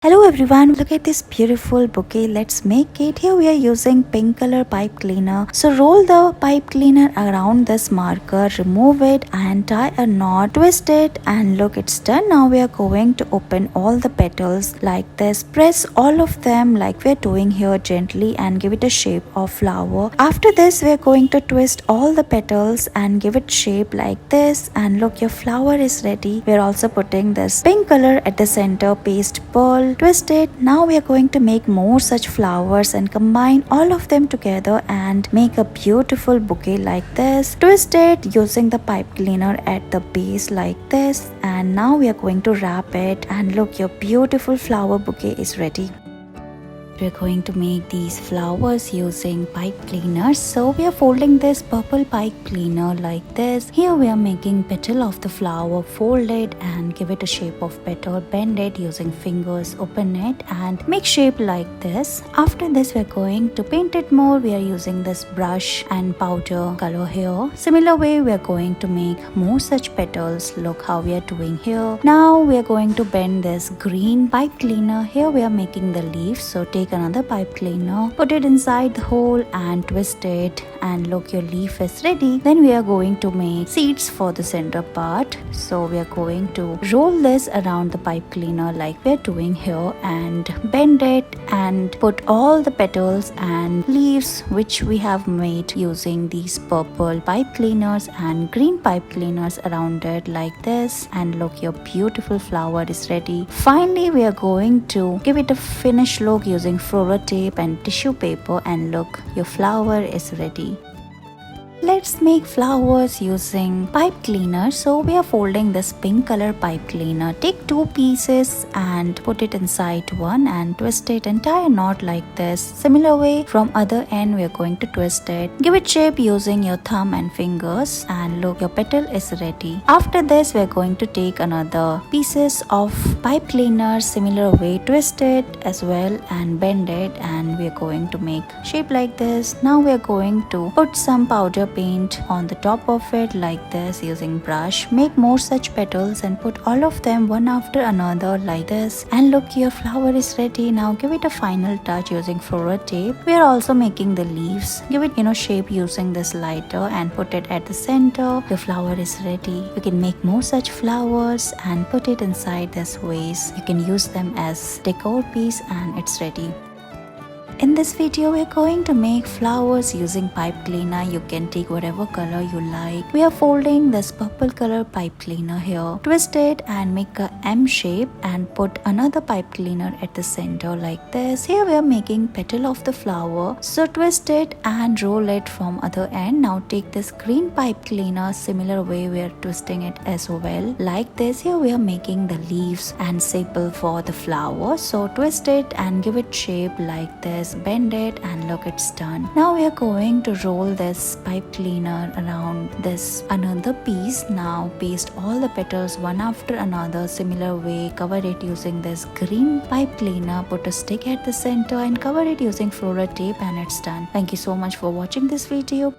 Hello everyone, look at this beautiful bouquet. Let's make it. Here we are using pink color pipe cleaner. So roll the pipe cleaner around this marker, remove it and tie a knot, twist it and look, it's done. Now we are going to open all the petals like this. Press all of them like we're doing here gently and give it a shape of flower. After this we are going to twist all the petals and give it shape like this, and look, your flower is ready. We are also putting this pink color at the center, paste pearl, twist it. Now we are going to make more such flowers and combine all of them together and make a beautiful bouquet like this. Twist it using the pipe cleaner at the base like this, and now we are going to wrap it, and look, your beautiful flower bouquet is ready. We're going to make these flowers using pipe cleaners. So we are folding this purple pipe cleaner like this. Here we are making petal of the flower, fold it and give it a shape of petal, bend it using fingers, open it and make shape like this. After this we're going to paint it more. We are using this brush and powder color here. Similar way we are going to make more such petals. Look how we are doing here. Now we are going to bend this green pipe cleaner. Here we are making the leaves. So take another pipe cleaner, put it inside the hole and twist it, and look, your leaf is ready. Then we are going to make seeds for the center part. So we are going to roll this around the pipe cleaner like we are doing here and bend it and put all the petals and leaves which we have made using these purple pipe cleaners and green pipe cleaners around it like this, and look, your beautiful flower is ready. Finally we are going to give it a finished look using floral tape and tissue paper, and look, your flower is ready. Let's make flowers using pipe cleaner. So we are folding this pink color pipe cleaner. Take two pieces and put it inside one and twist it and tie a knot like this. Similar way from other end we are going to twist it. Give it shape using your thumb and fingers, and look, your petal is ready. After this we are going to take another pieces of pipe cleaner, similar way, twist it as well and bend it, and we are going to make shape like this. Now we are going to put some powder paint on the top of it like this using brush. Make more such petals and put all of them one after another like this, and look, your flower is ready. Now give it a final touch using floral tape. We are also making the leaves. Give it shape using this lighter and put it at the center. Your flower is ready. You can make more such flowers and put it inside this vase. You can use them as decor piece and it's ready. In this video, we're going to make flowers using pipe cleaner. You can take whatever color you like. We are folding this purple color pipe cleaner here. Twist it and make a M shape and put another pipe cleaner at the center like this. Here we are making petal of the flower. So twist it and roll it from other end. Now take this green pipe cleaner. Similar way we are twisting it as well like this. Here we are making the leaves and sepal for the flower. So twist it and give it shape like this. Bend it and look, it's done. Now we are going to roll this pipe cleaner around this another piece. Now paste all the petals one after another, similar way. Cover it using this green pipe cleaner, put a stick at the center and cover it using floral tape, and it's done. Thank you so much for watching this video.